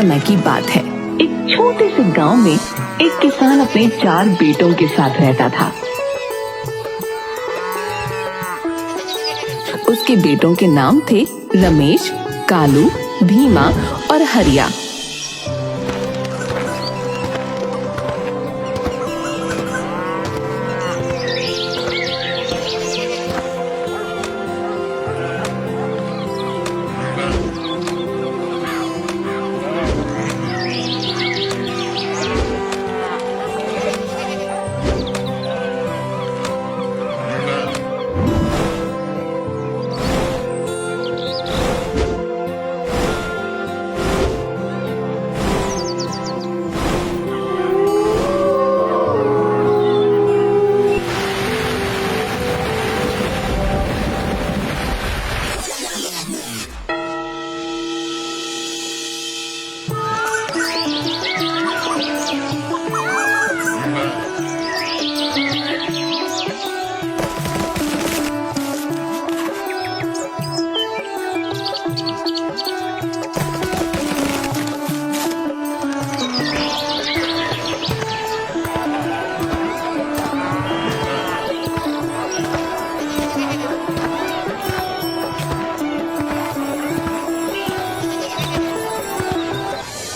समय की बात है। एक छोटे से गांव में एक किसान अपने 4 बेटों के साथ रहता था। उसके बेटों के नाम थे रमेश, कालू, भीमा और हरिया।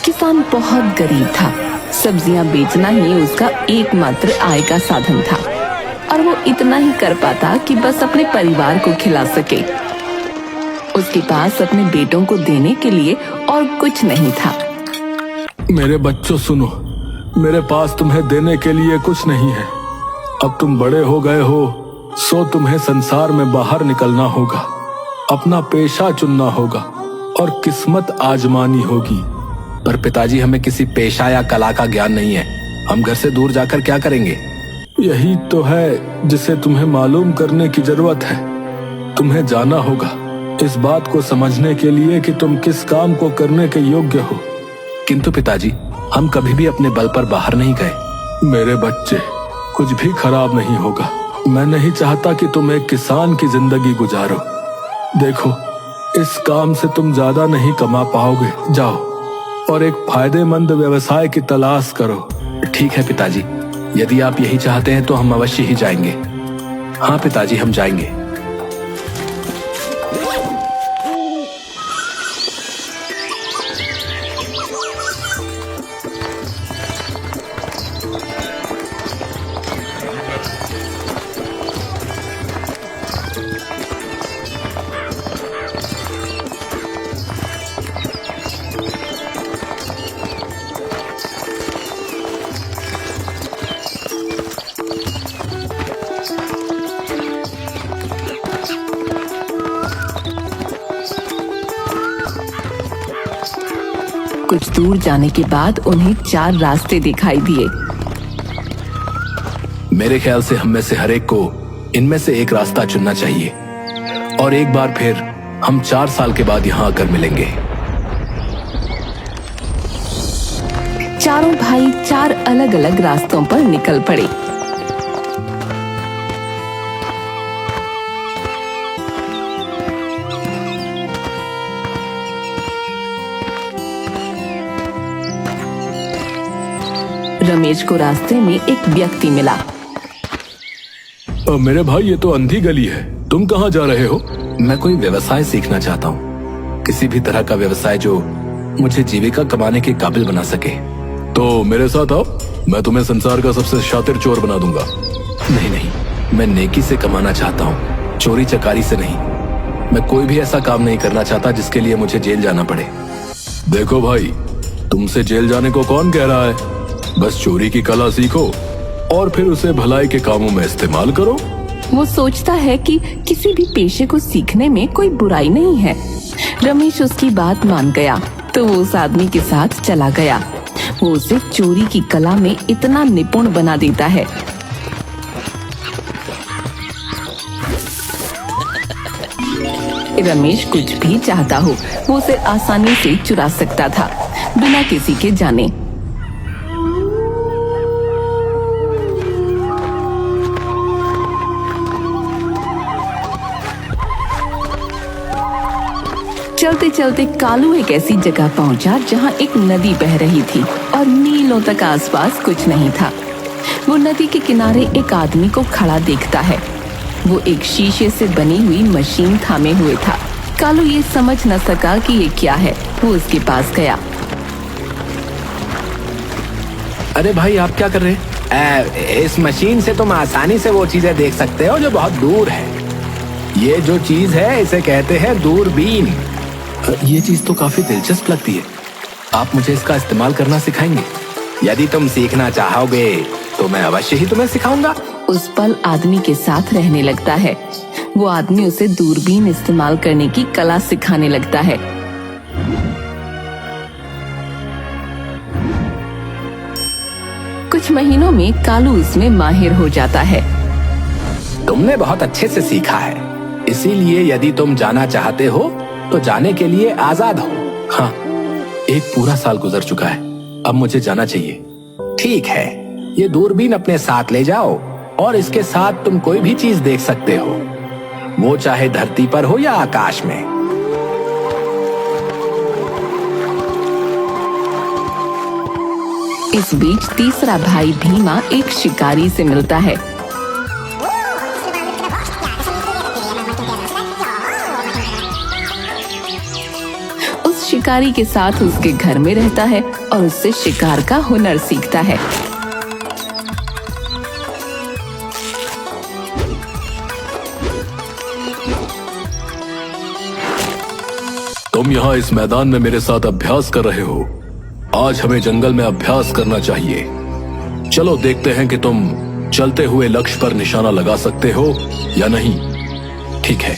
किसान बहुत गरीब था। सब्जियां बेचना ही उसका एकमात्र आय का साधन था और वो इतना ही कर पाता कि बस अपने परिवार को खिला सके। उसके पास अपने बेटों को देने के लिए और कुछ नहीं था। मेरे बच्चों सुनो, मेरे पास तुम्हें देने के लिए कुछ नहीं है। अब तुम बड़े हो गए हो, सो तुम्हें संसार में बाहर निकलना होगा, अपना पेशा चुनना होगा और किस्मत आजमानी होगी। पर पिताजी, हमें किसी पेशा या कला का ज्ञान नहीं है। हम घर से दूर जाकर क्या करेंगे? यही तो है जिसे तुम्हें मालूम करने की जरूरत है। तुम्हें जाना होगा इस बात को समझने के लिए कि तुम किस काम को करने के योग्य हो। किंतु पिताजी, हम कभी भी अपने बल पर बाहर नहीं गए। मेरे बच्चे, कुछ भी खराब नहीं होगा। मैं नहीं चाहता कि तुम एक किसान की जिंदगी गुजारो। देखो, इस काम से तुम ज्यादा नहीं कमा पाओगे। जाओ और एक फायदेमंद व्यवसाय की तलाश करो। ठीक है पिताजी, यदि आप यही चाहते हैं तो हम अवश्य ही जाएंगे। हाँ पिताजी, हम जाएंगे। कुछ दूर जाने के बाद उन्हें 4 रास्ते दिखाई दिए। मेरे ख्याल से हम में से हर एक को इनमें से एक रास्ता चुनना चाहिए और एक बार फिर हम 4 साल के बाद यहाँ आकर मिलेंगे। चारों भाई 4 अलग-अलग रास्तों पर निकल पड़े। रमेश को रास्ते में एक व्यक्ति मिला। मेरे भाई, ये तो अंधी गली है, तुम कहाँ जा रहे हो? मैं कोई व्यवसाय सीखना चाहता हूँ, किसी भी तरह का व्यवसाय जो मुझे जीविका कमाने के काबिल बना सके। तो मेरे साथ आओ, मैं तुम्हें संसार का सबसे शातिर चोर बना दूंगा। नहीं नहीं, मैं नेकी से कमाना चाहता हूँ, चोरी चकारी से नहीं। मैं कोई भी ऐसा काम नहीं करना चाहता जिसके लिए मुझे जेल जाना पड़े। देखो भाई, तुमसे जेल जाने को कौन कह रहा है? बस चोरी की कला सीखो और फिर उसे भलाई के कामों में इस्तेमाल करो। वो सोचता है कि किसी भी पेशे को सीखने में कोई बुराई नहीं है। रमेश उसकी बात मान गया तो वो उस आदमी के साथ चला गया। वो उसे चोरी की कला में इतना निपुण बना देता है। रमेश कुछ भी चाहता हो वो उसे आसानी से चुरा सकता था, बिना किसी के जाने। चलते चलते कालू एक ऐसी जगह पहुंचा जहां एक नदी बह रही थी और मीलों तक आसपास कुछ नहीं था। वो नदी के किनारे एक आदमी को खड़ा देखता है। वो एक शीशे से बनी हुई मशीन थामे हुए था। कालू ये समझ न सका कि ये क्या है। वो उसके पास गया। अरे भाई, आप क्या कर रहे हैं? इस मशीन से तुम आसानी से वो चीजें देख सकते हो जो बहुत दूर है। ये जो चीज है इसे कहते हैं दूरबीन। ये चीज तो काफी दिलचस्प लगती है। आप मुझे इसका इस्तेमाल करना सिखाएंगे? यदि तुम सीखना चाहोगे तो मैं अवश्य ही तुम्हें सिखाऊंगा। उस पल आदमी के साथ रहने लगता है। वो आदमी उसे दूरबीन इस्तेमाल करने की कला सिखाने लगता है। कुछ महीनों में कालू इसमें माहिर हो जाता है। तुमने बहुत अच्छे से सीखा है, इसीलिए यदि तुम जाना चाहते हो तो जाने के लिए आजाद हो। हाँ, एक पूरा साल गुजर चुका है, अब मुझे जाना चाहिए। ठीक है, ये दूरबीन अपने साथ ले जाओ और इसके साथ तुम कोई भी चीज देख सकते हो, वो चाहे धरती पर हो या आकाश में। इस बीच तीसरा भाई भीमा एक शिकारी से मिलता है। उस शिकारी के साथ उसके घर में रहता है और उससे शिकार का हुनर सीखता है। तुम यहाँ इस मैदान में मेरे साथ अभ्यास कर रहे हो। आज हमें जंगल में अभ्यास करना चाहिए। चलो देखते हैं कि तुम चलते हुए लक्ष्य पर निशाना लगा सकते हो या नहीं। ठीक है।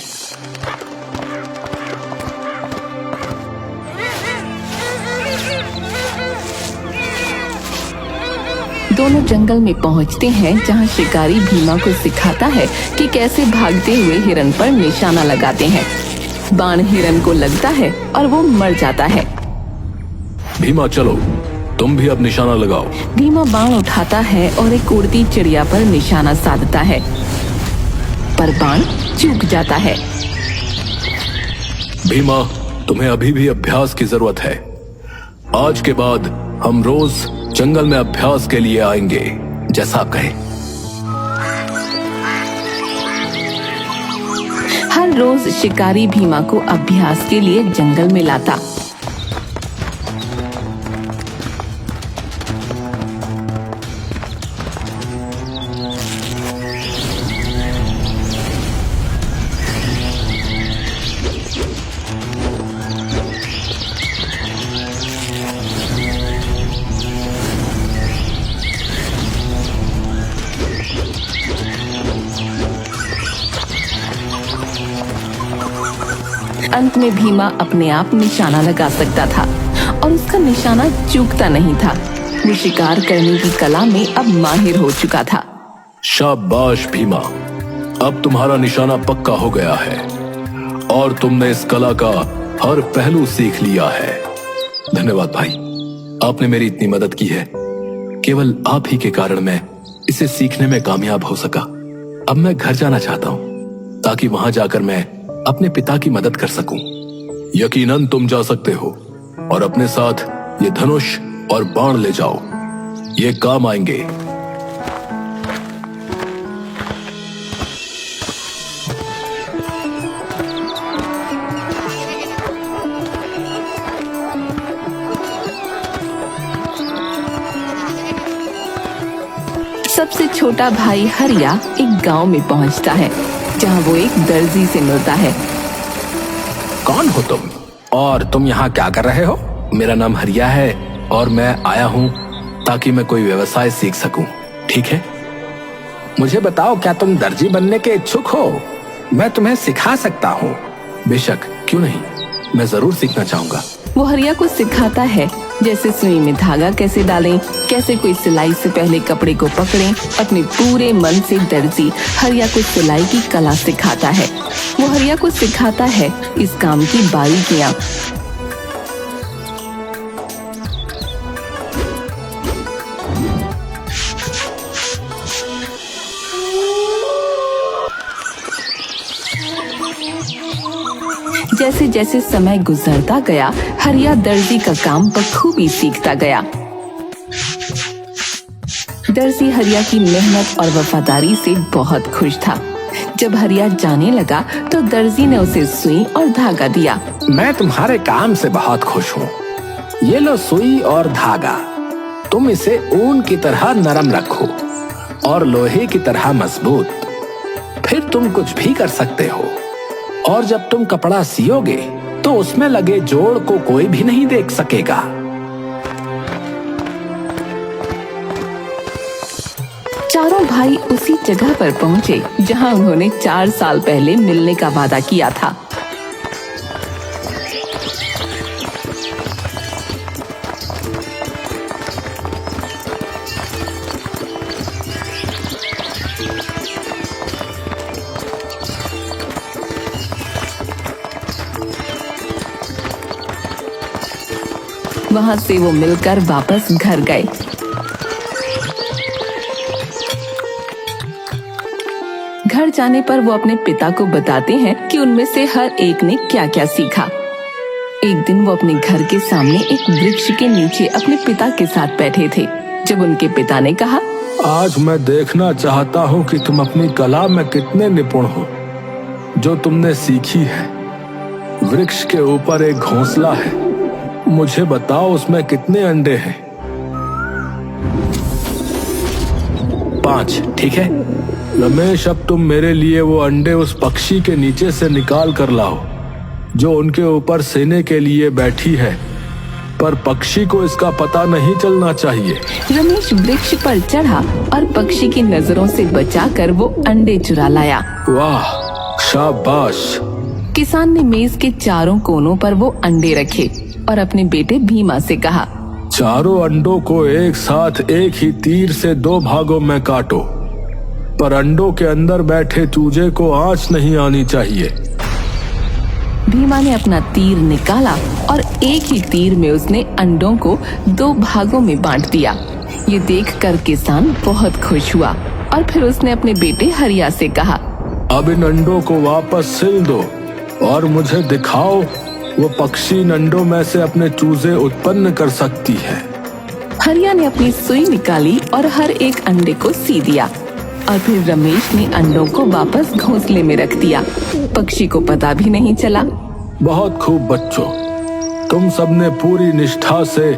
दोनों जंगल में पहुंचते हैं जहां शिकारी भीमा को सिखाता है कि कैसे भागते हुए हिरन पर निशाना लगाते हैं। बाण हिरन को लगता है और वो मर जाता है। भीमा चलो, तुम भी अब निशाना लगाओ। भीमा बाण उठाता है और एक उड़ती चिड़िया पर निशाना साधता है, पर बाण चूक जाता है। भीमा, तुम्हें अभी भी अभ्यास की जरूरत है। आज के बाद हम रोज जंगल में अभ्यास के लिए आएंगे, जैसा आप कहें। हर रोज शिकारी भीमा को अभ्यास के लिए जंगल में लाता। अंत में भीमा अपने आप निशाना लगा सकता था और उसका निशाना चूकता नहीं था। वो शिकार करने की कला में अब माहिर हो चुका था। शाबाश भीमा, अब तुम्हारा निशाना पक्का हो गया है और तुमने इस कला का हर पहलू सीख लिया है। धन्यवाद भाई, आपने मेरी इतनी मदद की है। केवल आप ही के कारण मैं इसे सीखने में कामयाब हो सका। अब मैं घर जाना चाहता हूँ ताकि वहां जाकर मैं अपने पिता की मदद कर सकूं। यकीनन तुम जा सकते हो और अपने साथ ये धनुष और बाण ले जाओ, ये काम आएंगे। सबसे छोटा भाई हरिया एक गांव में पहुंचता है जहां वो एक दर्जी से मिलता है। कौन हो तुम और तुम यहाँ क्या कर रहे हो? मेरा नाम हरिया है और मैं आया हूँ ताकि मैं कोई व्यवसाय सीख सकूं। ठीक है, मुझे बताओ, क्या तुम दर्जी बनने के इच्छुक हो? मैं तुम्हें सिखा सकता हूँ। बेशक, क्यों नहीं, मैं जरूर सीखना चाहूंगा। वो हरिया को सिखाता है जैसे सुई में धागा कैसे डालें, कैसे कोई सिलाई से पहले कपड़े को पकड़ें। अपने पूरे मन से दर्जी हरिया को सिलाई की कला सिखाता है। वो हरिया को सिखाता है इस काम की बारीकियां। जैसे जैसे समय गुजरता गया, हरिया दर्जी का काम बखूबी सीखता गया। दर्जी हरिया की मेहनत और वफादारी से बहुत खुश था। जब हरिया जाने लगा तो दर्जी ने उसे सुई और धागा दिया। मैं तुम्हारे काम से बहुत खुश हूँ। ये लो सुई और धागा, तुम इसे ऊन की तरह नरम रखो और लोहे की तरह मजबूत, फिर तुम कुछ भी कर सकते हो। और जब तुम कपड़ा सियोगे तो उसमें लगे जोड़ को कोई भी नहीं देख सकेगा। चारों भाई उसी जगह पर पहुंचे जहां उन्होंने 4 साल पहले मिलने का वादा किया था। वहां से वो मिलकर वापस घर गए। घर जाने पर वो अपने पिता को बताते हैं कि उनमें से हर एक ने क्या क्या सीखा। एक दिन वो अपने घर के सामने एक वृक्ष के नीचे अपने पिता के साथ बैठे थे, जब उनके पिता ने कहा, आज मैं देखना चाहता हूँ कि तुम अपनी कला में कितने निपुण हो जो तुमने सीखी है। वृक्ष के ऊपर एक घोंसला है, मुझे बताओ उसमें कितने अंडे हैं? 5, ठीक है। रमेश, अब तुम मेरे लिए वो अंडे उस पक्षी के नीचे से निकाल कर लाओ जो उनके ऊपर सेने के लिए बैठी है, पर पक्षी को इसका पता नहीं चलना चाहिए। रमेश वृक्ष पर चढ़ा और पक्षी की नजरों से बचाकर वो अंडे चुरा लाया। वाह, शाबाश। किसान ने मेज के चारों कोनों पर वो अंडे रखे और अपने बेटे भीमा से कहा, चारों अंडों को एक साथ एक ही तीर से 2 भागों में काटो, पर अंडों के अंदर बैठे चूजे को आंच नहीं आनी चाहिए। भीमा ने अपना तीर निकाला और एक ही तीर में उसने अंडों को 2 भागों में बांट दिया। ये देखकर किसान बहुत खुश हुआ और फिर उसने अपने बेटे हरिया से कहा, अब इन अंडों को वापस सिल दो और मुझे दिखाओ वो पक्षी इन अंडों में से अपने चूजे उत्पन्न कर सकती है। हरिया ने अपनी सुई निकाली और हर एक अंडे को सी दिया और फिर रमेश ने अंडों को वापस घोंसले में रख दिया। पक्षी को पता भी नहीं चला। बहुत खूब बच्चों, तुम सबने पूरी निष्ठा से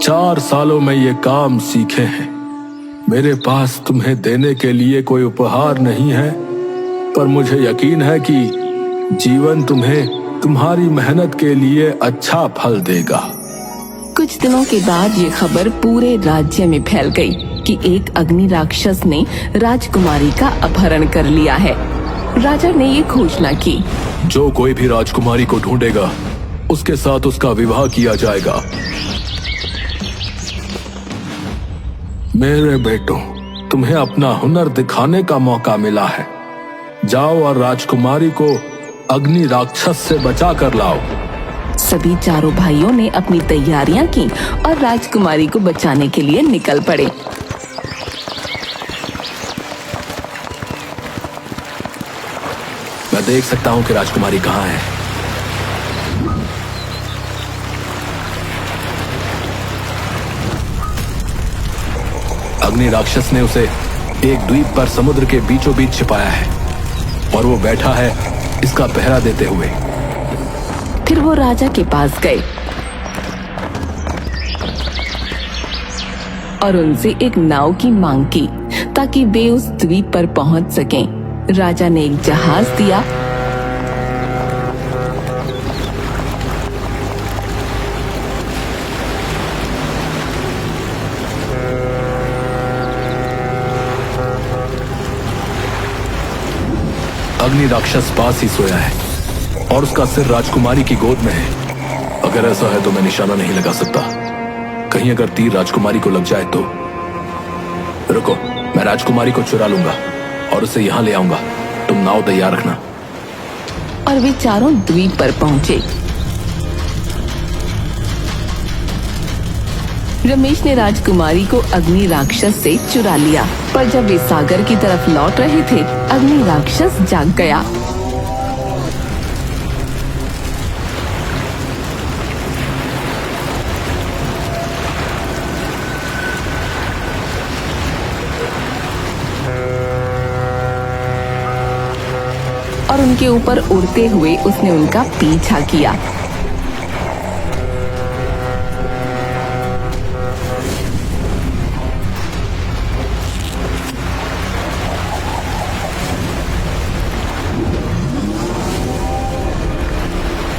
4 सालों में ये काम सीखे हैं। मेरे पास तुम्हें देने के लिए कोई उपहार नहीं है, पर मुझे यकीन है कि जीवन तुम्हें तुम्हारी मेहनत के लिए अच्छा फल देगा। कुछ दिनों के बाद ये खबर पूरे राज्य में फैल गई कि एक अग्नि राक्षस ने राजकुमारी का अपहरण कर लिया है। राजा ने ये घोषणा की, जो कोई भी राजकुमारी को ढूंढेगा उसके साथ उसका विवाह किया जाएगा। मेरे बेटों, तुम्हें अपना हुनर दिखाने का मौका मिला है। जाओ और राजकुमारी को अग्नि राक्षस से बचा कर लाओ। सभी चारों भाइयों ने अपनी तैयारियां की और राजकुमारी को बचाने के लिए निकल पड़े। मैं देख सकता हूँ कि राजकुमारी कहाँ है। अग्नि राक्षस ने उसे एक द्वीप पर समुद्र के बीचों बीच छिपाया है और वो बैठा है इसका पहरा देते हुए। फिर वो राजा के पास गए और उनसे एक नाव की मांग की ताकि वे उस द्वीप पर पहुंच सकें। राजा ने एक जहाज दिया अग्नि राक्षस पास ही सोया है और उसका सिर राजकुमारी की गोद में है। अगर ऐसा है तो मैं निशाना नहीं लगा सकता। कहीं अगर तीर राजकुमारी को लग जाए तो। रुको, मैं राजकुमारी को चुरा लूंगा और उसे यहाँ ले आऊंगा। तुम नाव तैयार रखना। और वे चारों द्वीप पर पहुंचे। रमेश ने राजकुमारी को अग्नि राक्षस से चुरा लिया, पर जब वे सागर की तरफ लौट रहे थे, अग्नि राक्षस जाग गया। उनके ऊपर उड़ते हुए उसने उनका पीछा किया।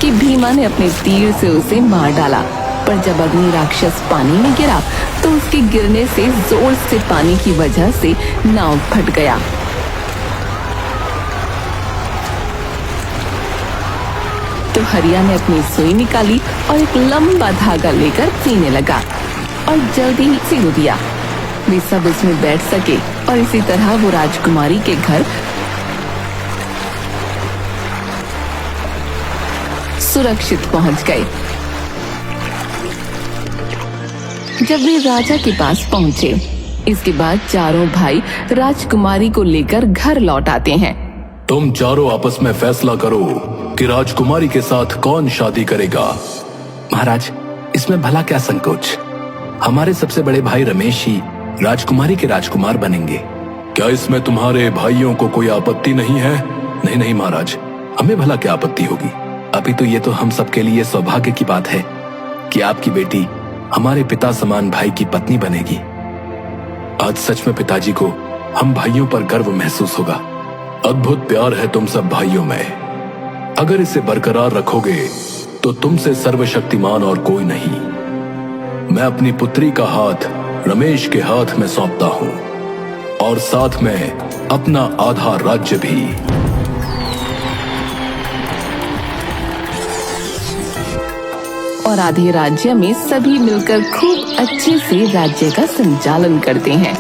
कि भीमा ने अपने तीर से उसे मार डाला, पर जब अग्नि राक्षस पानी में गिरा तो उसके गिरने से जोर से पानी की वजह से नाव फट गया। तो हरिया ने अपनी सुई निकाली और एक लंबा धागा लेकर सीने लगा और जल्दी ही सिल दिया। वे सब इसमें बैठ सके और इसी तरह वो राजकुमारी के घर सुरक्षित पहुंच गए। जब वे राजा के पास पहुंचे, इसके बाद चारों भाई राजकुमारी को लेकर घर लौट आते हैं। तुम चारों आपस में फैसला करो कि राजकुमारी के साथ कौन शादी करेगा। महाराज, इसमें भला क्या संकोच? हमारे सबसे बड़े भाई रमेश ही राजकुमारी के राजकुमार बनेंगे। क्या इसमें तुम्हारे भाइयों को कोई आपत्ति नहीं है? नहीं नहीं महाराज, हमें भला क्या आपत्ति होगी। अभी तो ये तो हम सबके लिए सौभाग्य की बात है कि आपकी बेटी हमारे पिता समान भाई की पत्नी बनेगी। आज सच में पिताजी को हम भाइयों पर गर्व महसूस होगा। अद्भुत प्यार है तुम सब भाइयों में। अगर इसे बरकरार रखोगे तो तुमसे सर्वशक्तिमान और कोई नहीं। मैं अपनी पुत्री का हाथ रमेश के हाथ में सौंपता हूं और साथ में अपना आधा राज्य भी। और आधे राज्य में सभी मिलकर खूब अच्छे से राज्य का संचालन करते हैं।